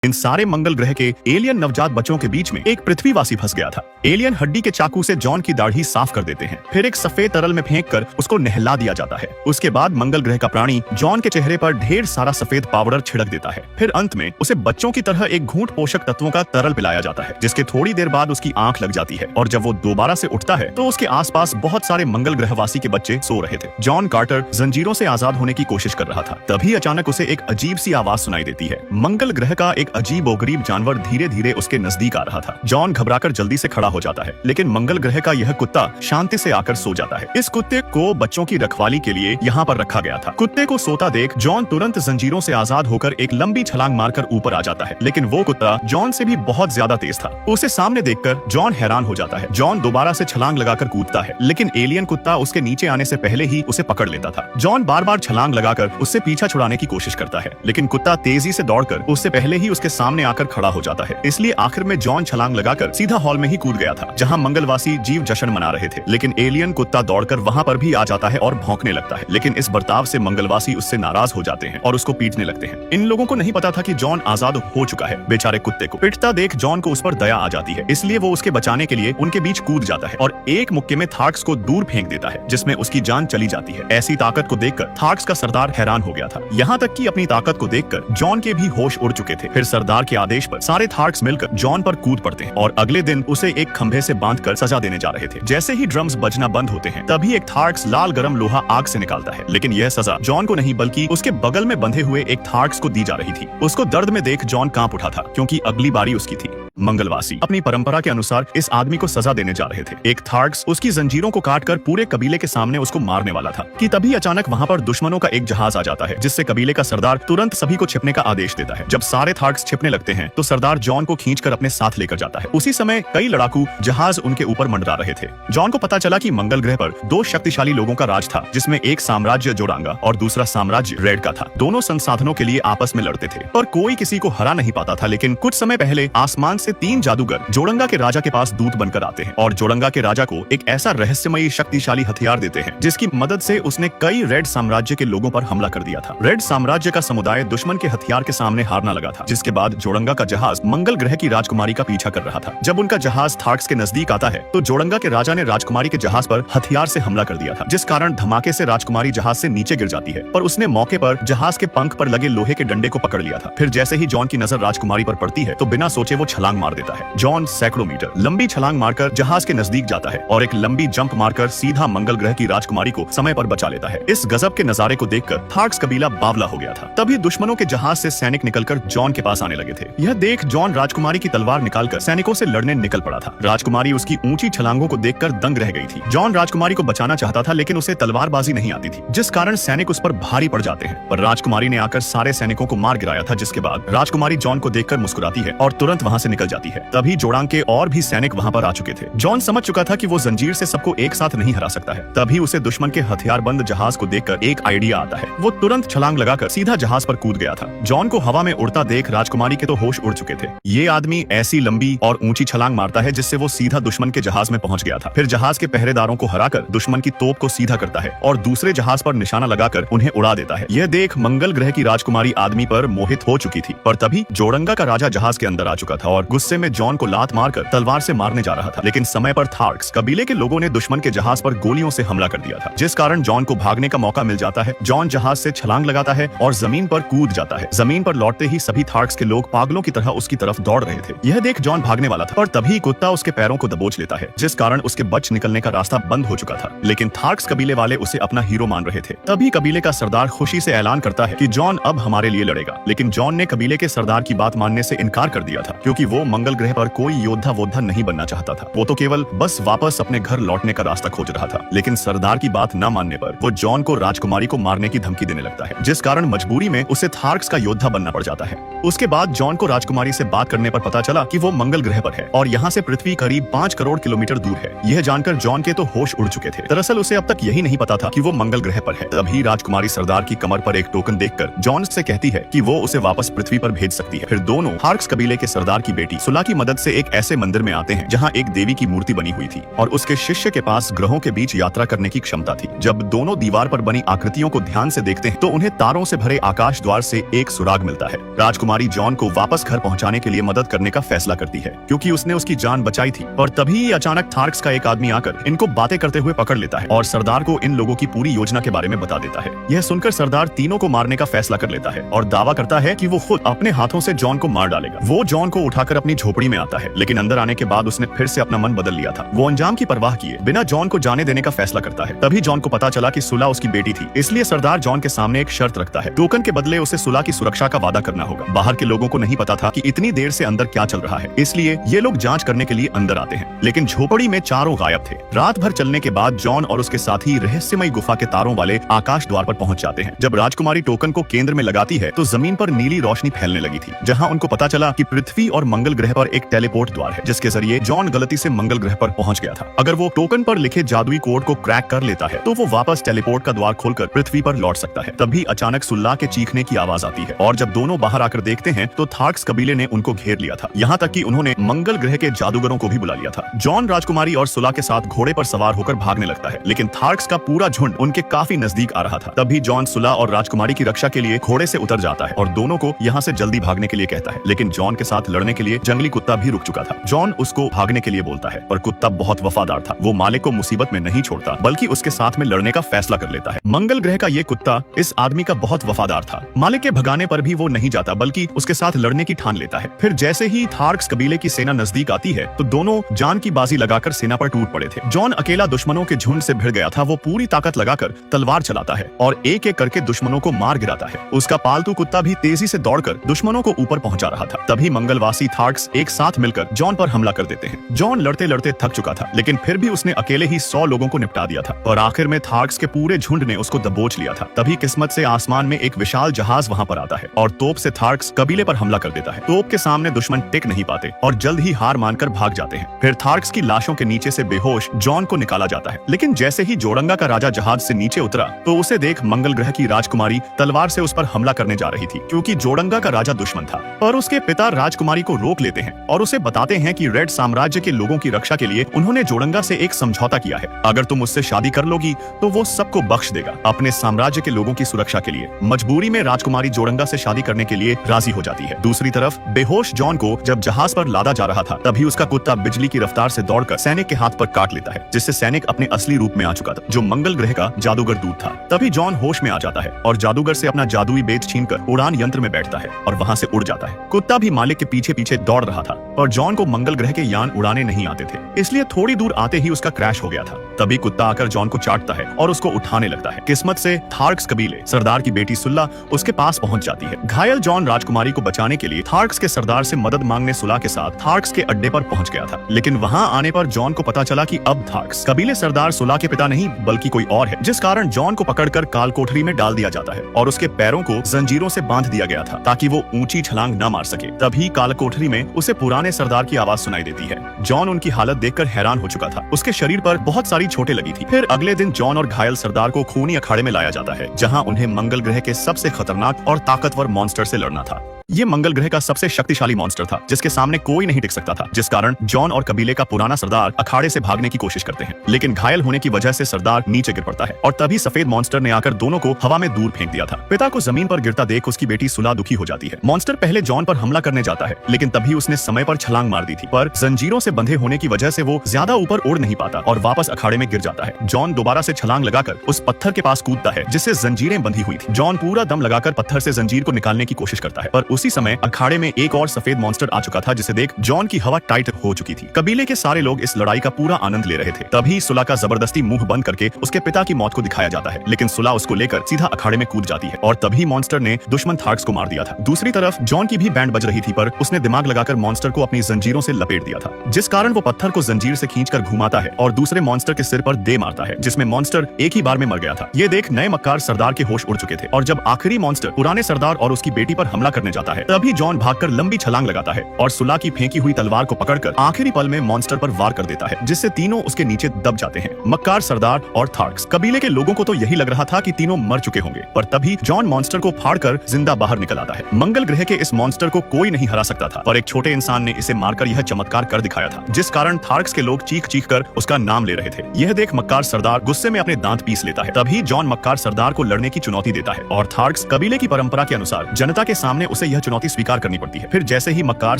इन सारे मंगल ग्रह के एलियन नवजात बच्चों के बीच में एक पृथ्वीवासी फंस गया था। एलियन हड्डी के चाकू से जॉन की दाढ़ी साफ कर देते हैं, फिर एक सफेद तरल में फेंक कर उसको नहला दिया जाता है। उसके बाद मंगल ग्रह का प्राणी जॉन के चेहरे पर ढेर सारा सफेद पाउडर छिड़क देता है। फिर अंत में उसे बच्चों की तरह एक घूंट पोषक तत्वों का तरल पिलाया जाता है, जिसके थोड़ी देर बाद उसकी आंख लग जाती है और जब वो दोबारा से उठता है तो उसके आसपास बहुत सारे मंगल ग्रहवासी के बच्चे सो रहे थे। जॉन कार्टर जंजीरों से आजाद होने की कोशिश कर रहा था, तभी अचानक उसे एक अजीब सी आवाज सुनाई देती है। मंगल ग्रह का एक अजीबोगरीब जानवर धीरे धीरे उसके नजदीक आ रहा था। जॉन घबराकर जल्दी से खड़ा हो जाता है, लेकिन मंगल ग्रह का यह कुत्ता शांति से आकर सो जाता है। इस कुत्ते को बच्चों की रखवाली के लिए यहाँ पर रखा गया था। कुत्ते को सोता देख जॉन तुरंत जंजीरों से आजाद होकर एक लंबी छलांग मारकर ऊपर आ जाता है, लेकिन वो कुत्ता जॉन से भी बहुत ज्यादा तेज था। उसे सामने देखकर जॉन हैरान हो जाता है। जॉन दोबारा से छलांग लगाकर कूदता है, लेकिन एलियन कुत्ता उसके नीचे आने से पहले ही उसे पकड़ लेता था। जॉन बार बार छलांग लगाकर उससे पीछा छुड़ाने की कोशिश करता है, लेकिन कुत्ता तेजी से दौड़कर उससे पहले ही उसके सामने आकर खड़ा हो जाता है। इसलिए आखिर में जॉन छलांग लगाकर सीधा हॉल में ही कूद गया था, जहां मंगलवासी जीव जश्न मना रहे थे। लेकिन एलियन कुत्ता दौड़कर वहां पर भी आ जाता है और भौंकने लगता है, लेकिन इस बर्ताव से मंगलवासी उससे नाराज हो जाते हैं और उसको पीटने लगते हैं। इन लोगों को नहीं पता था कि जॉन आजाद हो चुका है। बेचारे कुत्ते को पिटता देख जॉन को उस पर दया आ जाती है, इसलिए वो उसके बचाने के लिए उनके बीच कूद जाता है और एक मुक्के में थार्क्स को दूर फेंक देता है, जिसमें उसकी जान चली जाती है। ऐसी ताकत को देखकर थार्क्स का सरदार हैरान हो गया था, यहाँ तक कि अपनी ताकत को देखकर जॉन के भी होश उड़ चुके थे। फिर सरदार के आदेश पर सारे थार्क्स मिलकर जॉन पर कूद पड़ते हैं और अगले दिन उसे एक खंभे से बांधकर सजा देने जा रहे थे। जैसे ही ड्रम्स बजना बंद होते हैं, तभी एक थार्क्स लाल गरम लोहा आग से निकालता है, लेकिन यह सजा जॉन को नहीं बल्कि उसके बगल में बंधे हुए एक थार्क्स को दी जा रही थी। उसको दर्द में देख जॉन कांप उठा था, क्योंकि अगली बारी उसकी थी। मंगलवासी अपनी परंपरा के अनुसार इस आदमी को सजा देने जा रहे थे। एक थार्क्स उसकी जंजीरों को काटकर पूरे कबीले के सामने उसको मारने वाला था कि तभी अचानक वहां पर दुश्मनों का एक जहाज आ जाता है, जिससे कबीले का सरदार तुरंत सभी को छिपने का आदेश देता है। जब सारे थार्क्स छिपने लगते हैं तो सरदार जॉन को खींचकर अपने साथ लेकर जाता है। उसी समय कई लड़ाकू जहाज उनके ऊपर मंडरा रहे थे। जॉन को पता चला कि मंगल ग्रह पर दो शक्तिशाली लोगों का राज था, जिसमें एक साम्राज्य जोड़ांगा और दूसरा साम्राज्य रेड का था। दोनों संसाधनों के लिए आपस में लड़ते थे, पर कोई किसी को हरा नहीं पाता था। लेकिन कुछ समय पहले आसमान से 3 जादूगर जोड़ंगा के राजा के पास दूत बनकर आते हैं और जोड़ंगा के राजा को एक ऐसा रहस्यमयी शक्तिशाली हथियार देते हैं, जिसकी मदद से उसने कई रेड साम्राज्य के लोगों पर हमला कर दिया था। रेड साम्राज्य का समुदाय दुश्मन के हथियार के सामने हारना लगा था, जिसके बाद जोड़ंगा का जहाज मंगल ग्रह की राजकुमारी का पीछा कर रहा था। जब उनका जहाज थार्क्स के नजदीक आता है तो जोड़ंगा के राजा ने राजकुमारी के जहाज पर हथियार से हमला कर दिया था, जिस कारण धमाके से राजकुमारी जहाज से नीचे गिर जाती है। पर उसने मौके पर जहाज के पंख पर लगे लोहे के डंडे को पकड़ लिया था। फिर जैसे ही जॉन की नजर राजकुमारी पर पड़ती है तो बिना सोचे वो छलांग मार देता है। जॉन सैकड़ों मीटर लंबी छलांग मारकर जहाज के नजदीक जाता है और एक लंबी जंप मारकर सीधा मंगल ग्रह की राजकुमारी को समय पर बचा लेता है। इस गजब के नजारे को देखकर थार्क्स कबीला बावला हो गया था। तभी दुश्मनों के जहाज से सैनिक निकलकर जॉन के पास आने लगे थे। यह देख जॉन राजकुमारी की तलवार निकालकर सैनिकों से लड़ने निकल पड़ा था। राजकुमारी उसकी ऊंची छलांगों को देखकर दंग रह गई थी। जॉन राजकुमारी को बचाना चाहता था, लेकिन उसे तलवारबाजी नहीं आती थी, जिस कारण सैनिक उस पर भारी पड़ जाते हैं। पर राजकुमारी ने आकर सारे सैनिकों को मार गिराया था, जिसके बाद राजकुमारी जॉन को देखकर मुस्कुराती है और तुरंत वहां से निकल जाती है। तभी जोड़ांग के और भी सैनिक वहां पर आ चुके थे। जॉन समझ चुका था कि वो जंजीर से सबको एक साथ नहीं हरा सकता है। तभी उसे दुश्मन के हथियारबंद जहाज को देखकर एक आइडिया आता है। वो तुरंत छलांग लगाकर सीधा जहाज पर कूद गया था। जॉन को हवा में उड़ता देख राजकुमारी के तो होश उड़ चुके थे। ये आदमी ऐसी लंबी और ऊंची छलांग मारता है जिससे वो सीधा दुश्मन के जहाज में पहुंच गया था। फिर जहाज के पहरेदारों को हराकर दुश्मन की तोप को सीधा करता है और दूसरे जहाज पर निशाना लगाकर उन्हें उड़ा देता है। यह देख मंगल ग्रह की राजकुमारी आदमी पर मोहित हो चुकी थी, पर तभी जोड़ंगा का राजा जहाज के अंदर आ चुका था और गुस्से में जॉन को लात मारकर तलवार से मारने जा रहा था। लेकिन समय पर थार्क्स कबीले के लोगों ने दुश्मन के जहाज पर गोलियों से हमला कर दिया था, जिस कारण जॉन को भागने का मौका मिल जाता है। जॉन जहाज से छलांग लगाता है और जमीन पर कूद जाता है। जमीन पर लौटते ही सभी थार्क्स के लोग पागलों की तरह उसकी तरफ दौड़ रहे थे। यह देख जॉन भागने वाला था, और तभी कुत्ता उसके पैरों को दबोच लेता है, जिस कारण उसके बच निकलने का रास्ता बंद हो चुका था। लेकिन थार्क्स कबीले वाले उसे अपना हीरो मान रहे थे। तभी कबीले का सरदार खुशी से ऐलान करता है कि जॉन अब हमारे लिए लड़ेगा। लेकिन जॉन ने कबीले के सरदार की बात मानने से इनकार कर दिया था, क्योंकि वो मंगल ग्रह पर कोई योद्धा वोद्धा नहीं बनना चाहता था। वो तो केवल बस वापस अपने घर लौटने का रास्ता खोज रहा था। लेकिन सरदार की बात न मानने पर वो जॉन को राजकुमारी को मारने की धमकी देने लगता है, जिस कारण मजबूरी में उसे थार्क्स का योद्धा बनना पड़ जाता है। उसके बाद जॉन को राजकुमारी से बात करने पर पता चला कि वो मंगल ग्रह पर है और यहाँ से पृथ्वी करीब 5 करोड़ किलोमीटर दूर है। यह जानकर जॉन के तो होश उड़ चुके थे। दरअसल उसे अब तक यही नहीं पता था कि वो मंगल ग्रह पर है। तभी राजकुमारी सरदार की कमर पर एक टोकन देखकर जॉन से कहती है कि वो उसे वापस पृथ्वी पर भेज सकती है। फिर दोनों थार्क्स कबीले के सरदार की बेटी सुला की मदद से एक ऐसे मंदिर में आते हैं जहाँ एक देवी की मूर्ति बनी हुई थी और उसके शिष्य के पास ग्रहों के बीच यात्रा करने की क्षमता थी। जब दोनों दीवार पर बनी आकृतियों को ध्यान से देखते हैं तो उन्हें तारों से भरे आकाश द्वार से एक सुराग मिलता है। राजकुमारी जॉन को वापस घर पहुंचाने के लिए मदद करने का फैसला करती है क्योंकि उसने उसकी जान बचाई थी। और तभी अचानक थार्क्स का एक आदमी आकर इनको बातें करते हुए पकड़ लेता है और सरदार को इन लोगों की पूरी योजना के बारे में बता देता है। यह सुनकर सरदार तीनों को मारने का फैसला कर लेता है और दावा करता है कि वो खुद अपने हाथों से जॉन को मार डालेगा। वो जॉन को उठाकर अपनी झोपड़ी में आता है, लेकिन अंदर आने के बाद उसने फिर से अपना मन बदल लिया था। वो अंजाम की परवाह किए बिना जॉन को जाने देने का फैसला करता है। तभी जॉन को पता चला कि सुला उसकी बेटी थी, इसलिए सरदार जॉन के सामने एक शर्त रखता है। टोकन के बदले उसे सुला की सुरक्षा का वादा करना होगा। बाहर के लोगों को नहीं पता था कि इतनी देर से अंदर क्या चल रहा है, इसलिए ये लोग जांच करने के लिए अंदर आते हैं, लेकिन झोपड़ी में चारों गायब थे। रात भर चलने के बाद जॉन और उसके साथी रहस्यमय गुफा के तारों वाले आकाश द्वार पर पहुंच जाते हैं। जब राजकुमारी टोकन को केंद्र में लगाती है तो जमीन पर नीली रोशनी फैलने लगी थी, जहां उनको पता चला कि पृथ्वी और मंगल ग्रह पर एक टेलीपोर्ट द्वार है, जिसके जरिए जॉन गलती से मंगल ग्रह पर पहुंच गया था। अगर वो टोकन पर लिखे जादुई कोड को क्रैक कर लेता है तो वो वापस टेलीपोर्ट का द्वार खोलकर पृथ्वी पर लौट सकता है। तभी अचानक सुल्ला के चीखने की आवाज आती है और जब दोनों बाहर आकर देखते हैं तो थार्क्स कबीले ने उनको घेर लिया था, यहाँ तक कि उन्होंने मंगल ग्रह के जादूगरों को भी बुला लिया था। जॉन राजकुमारी और सुला के साथ घोड़े पर सवार होकर भागने लगता है, लेकिन थार्क्स का पूरा झुंड उनके काफी नजदीक आ रहा था। तभी जॉन सुला और राजकुमारी की रक्षा के लिए घोड़े से उतर जाता है और दोनों को यहाँ से जल्दी भागने के लिए कहता है, लेकिन जॉन के साथ लड़ने के लिए जंगली कुत्ता भी रुक चुका था। जॉन उसको भागने के लिए बोलता है, पर कुत्ता बहुत वफादार था। वो मालिक को मुसीबत में नहीं छोड़ता, बल्कि उसके साथ में लड़ने का फैसला कर लेता है। मंगल ग्रह का ये कुत्ता इस आदमी का बहुत वफादार था। मालिक के भगाने पर भी वो नहीं जाता, बल्कि उसके साथ लड़ने की ठान लेता है। फिर जैसे ही थार्क्स कबीले की सेना नजदीक आती है तो दोनों जान की बाजी लगाकर सेना पर टूट पड़े थे। जॉन अकेला दुश्मनों के झुंड से भिड़ गया था। वो पूरी ताकत लगाकर तलवार चलाता है और एक एक करके दुश्मनों को मार गिराता है। उसका पालतू कुत्ता भी तेजी से दौड़कर दुश्मनों को ऊपर पहुंचा रहा था। तभी मंगलवासी थार्क्स एक साथ मिलकर जॉन पर हमला कर देते हैं। जॉन लड़ते लड़ते थक चुका था, लेकिन फिर भी उसने अकेले ही 100 लोगों को निपटा दिया था और आखिर में थार्क्स के पूरे झुंड ने उसको दबोच लिया था। तभी किस्मत से आसमान में एक विशाल जहाज वहां पर आता है और तोप से थार्क्स कबीले पर हमला कर देता है। तोप के सामने दुश्मन टिक नहीं पाते और जल्द ही हार मानकर भाग जाते हैं। फिर थार्क्स की लाशों के नीचे से बेहोश जॉन को निकाला जाता है, लेकिन जैसे ही जोड़ंगा का राजा जहाज से नीचे उतरा तो उसे देख मंगल ग्रह की राजकुमारी तलवार से उस पर हमला करने जा रही थी, क्योंकि जोड़ंगा का राजा दुश्मन था। पर उसके पिता राजकुमारी को रोक लेते हैं और उसे बताते हैं कि रेड साम्राज्य के लोगों की रक्षा के लिए उन्होंने जोड़ंगा से एक समझौता किया है। अगर तुम उससे शादी कर लोगी तो वो सबको बख्श देगा अपने साम्राज्य के लोगों की सुरक्षा के लिए। मजबूरी में राजकुमारी जोड़ंगा से शादी करने के लिए राजी हो जाती है। दूसरी तरफ बेहोश जॉन को जब जहाज पर लादा जा रहा था तभी उसका कुत्ता बिजली की रफ्तार से दौड़कर सैनिक के हाथ पर काट लेता है, जिससे सैनिक अपने असली रूप में आ चुका था, जो मंगल ग्रह का जादूगर दूत था। तभी जॉन होश में आ जाता है और जादूगर से अपना जादुई बेच छीनकर उड़ान यंत्र में बैठता है और वहां से उड़ जाता है। कुत्ता भी मालिक के पीछे पीछे दौड़ रहा था, पर जॉन को मंगल ग्रह के यान उड़ाने नहीं आते थे, इसलिए थोड़ी दूर आते ही उसका क्रैश हो गया था। तभी कुत्ता आकर जॉन को चाटता है और उसको उठाने लगता है। किस्मत से थार्क्स कबीले सरदार की बेटी सुल्ला उसके पास पहुंच जाती है। घायल जॉन राजकुमारी को बचाने के लिए थार्क्स के सरदार से मदद मांगने सुला के साथ थार्क्स के अड्डे पर पहुंच गया था, लेकिन वहां आने पर जॉन को पता चला कि अब थार्क्स कबीले सरदार सुला के पिता नहीं बल्कि कोई और है, जिस कारण जॉन को पकड़कर काल कोठरी में डाल दिया जाता है और उसके पैरों को जंजीरों से बांध दिया गया था ताकि वो ऊंची छलांग न मार सके। तभी काल कोठरी में उसे पुराने सरदार की आवाज सुनाई देती है। जॉन उनकी हालत देखकर हैरान हो चुका था। उसके शरीर पर बहुत सारी चोटें लगी थी। फिर अगले दिन जॉन और घायल सरदार को खूनी अखाड़े में लाया जाता है, जहां उन्हें मंगल ग्रह के सबसे खतरनाक और ताकतवर मॉन्स्टर से लड़ना था। ये मंगल ग्रह का सबसे शक्तिशाली मॉन्स्टर था, जिसके सामने कोई नहीं टिक सकता था, जिस कारण जॉन और कबीले का पुराना सरदार अखाड़े से भागने की कोशिश करते हैं, लेकिन घायल होने की वजह से सरदार नीचे गिर पड़ता है और तभी सफेद मॉन्स्टर ने आकर दोनों को हवा में दूर फेंक दिया था। पिता को जमीन पर गिरता देख उसकी बेटी सुला दुखी हो जाती है। मॉन्स्टर पहले जॉन पर हमला करने जाता है, लेकिन तभी उसने समय पर छलांग मार दी थी, पर जंजीरों से बंधे होने की वजह से वो ज्यादा ऊपर उड़ नहीं पाता और वापस अखाड़े में गिर जाता है। जॉन दोबारा से छलांग लगाकर उस पत्थर के पास कूदता है जिससे जंजीरें बंधी हुई थी। जॉन पूरा दम लगाकर पत्थर से जंजीर को निकालने की कोशिश करता है, पर उसी समय अखाड़े में एक और सफेद मॉन्स्टर आ चुका था, जिसे देख जॉन की हवा टाइट हो चुकी थी। कबीले के सारे लोग इस लड़ाई का पूरा आनंद ले रहे थे। तभी सुला का जबरदस्ती मुंह बंद करके उसके पिता की मौत को दिखाया जाता है, लेकिन सुला उसको लेकर सीधा अखाड़े में कूद जाती है और तभी मॉन्स्टर ने दुश्मन थार्क्स को मार दिया था। दूसरी तरफ जॉन की भी बैंड बज रही थी, पर उसने दिमाग लगाकर मॉन्स्टर को अपनी जंजीरों से लपेट दिया था, जिस कारण वो पत्थर को जंजीर से खींचकर घुमाता है और दूसरे मॉन्स्टर के सिर पर दे मारता है, जिसमें मॉन्स्टर एक ही बार में मर गया था। ये देख नए मक्कार सरदार के होश उड़ चुके थे और जब आखिरी मॉन्स्टर पुराने सरदार और उसकी बेटी पर हमला करने जाता है, तभी जॉन भागकर लंबी छलांग लगाता है और सुला की फेंकी हुई तलवार को पकड़कर आखिरी पल में मॉन्स्टर पर वार कर देता है, जिससे तीनों उसके नीचे दब जाते हैं, मक्कार सरदार और थार्क्स। कबीले के लोगों को तो यही लग रहा था कि तीनों मर चुके होंगे, पर तभी जॉन मॉन्स्टर को फाड़कर जिंदा बाहर निकल आता है। मंगल ग्रह के इस मॉन्स्टर को कोई नहीं हरा सकता था, पर एक छोटे इंसान ने इसे मारकर यह चमत्कार कर दिखाया था, जिस कारण थार्क्स के लोग चीख चीख कर उसका नाम ले रहे थे। यह देख मक्कार सरदार गुस्से में अपने दांत पीस लेता है। तभी जॉन मक्कार सरदार को लड़ने की चुनौती देता है और थार्क्स कबीले की परंपरा के अनुसार जनता के सामने उसे यह चुनौती स्वीकार करनी पड़ती है। फिर जैसे ही मक्कार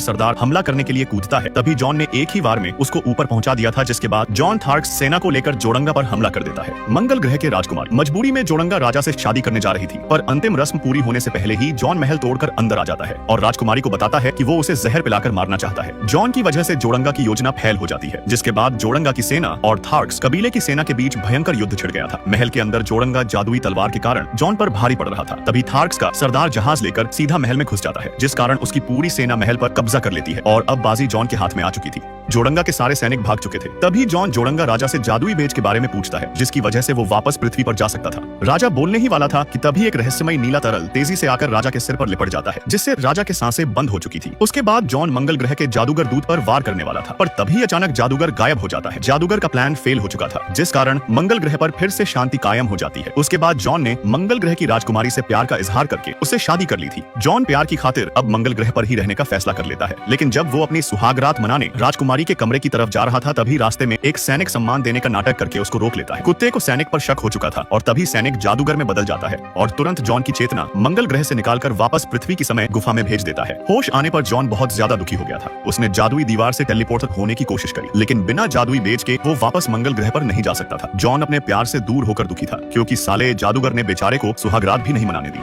सरदार हमला करने के लिए कूदता है, तभी जॉन ने एक ही वार में उसको ऊपर पहुंचा दिया था, जिसके बाद जॉन थार्क्स सेना को लेकर जोरंगा पर हमला कर देता है। मंगल ग्रह के राजकुमार मजबूरी में जोरंगा राजा से शादी करने जा रही थी, पर अंतिम रस्म पूरी होने से पहले ही जॉन महल तोड़कर अंदर आ जाता है और राजकुमारी को बताता है कि वो उसे जहर पिलाकर मारना चाहता है। जॉन की वजह से जोरंगा की योजना फेल हो जाती है, जिसके बाद जोरंगा की सेना और थार्क्स कबीले की सेना के बीच भयंकर युद्ध छिड़ गया था। महल के अंदर जोरंगा जादुई तलवार के कारण जॉन पर भारी पड़ रहा था। तभी थार्क्स का सरदार जहाज लेकर सीधा महल में घुस जाता है, जिस कारण उसकी पूरी सेना महल पर कब्जा कर लेती है और अब बाजी जॉन के हाथ में आ चुकी थी। जोरंगा के सारे सैनिक भाग चुके थे। तभी जॉन जोरंगा राजा से जादुई बेज के बारे में पूछता है, जिसकी वजह से वो वापस पृथ्वी पर जा सकता था। राजा बोलने ही वाला था कि तभी एक रहस्यमय नीला तरल तेजी से आकर राजा के सिर पर लिपट जाता है, जिससे राजा के सांसें बंद हो चुकी थी। उसके बाद जॉन मंगल ग्रह के जादूगर दूत पर वार करने वाला था, पर तभी अचानक जादूगर गायब हो जाता है। जादूगर का प्लान फेल हो चुका था, जिस कारण मंगल ग्रह पर फिर से शांति कायम हो जाती है। उसके बाद जॉन ने मंगल ग्रह की राजकुमारी से प्यार का इजहार करके उससे शादी कर ली थी। जॉन प्यार की खातिर अब मंगल ग्रह पर ही रहने का फैसला कर लेता है, लेकिन जब वो अपनी सुहागरात मनाने राजकुमारी के कमरे की तरफ जा रहा था, तभी रास्ते में एक सैनिक सम्मान देने का नाटक करके उसको रोक लेता है। कुत्ते को सैनिक पर शक हो चुका था और तभी सैनिक जादूगर में बदल जाता है और तुरंत जॉन की चेतना मंगल ग्रह से निकालकर वापस पृथ्वी की समय गुफा में भेज देता है। होश आने पर जॉन बहुत ज्यादा दुखी हो गया था। उसने जादुई दीवार से टेलीपोर्ट होने की कोशिश करी, लेकिन बिना जादुई बेज के वो वापस मंगल ग्रह पर नहीं जा सकता था। जॉन अपने प्यार से दूर होकर दुखी था, क्योंकि साले जादूगर ने बेचारे को सुहागरात भी नहीं मनाने दी।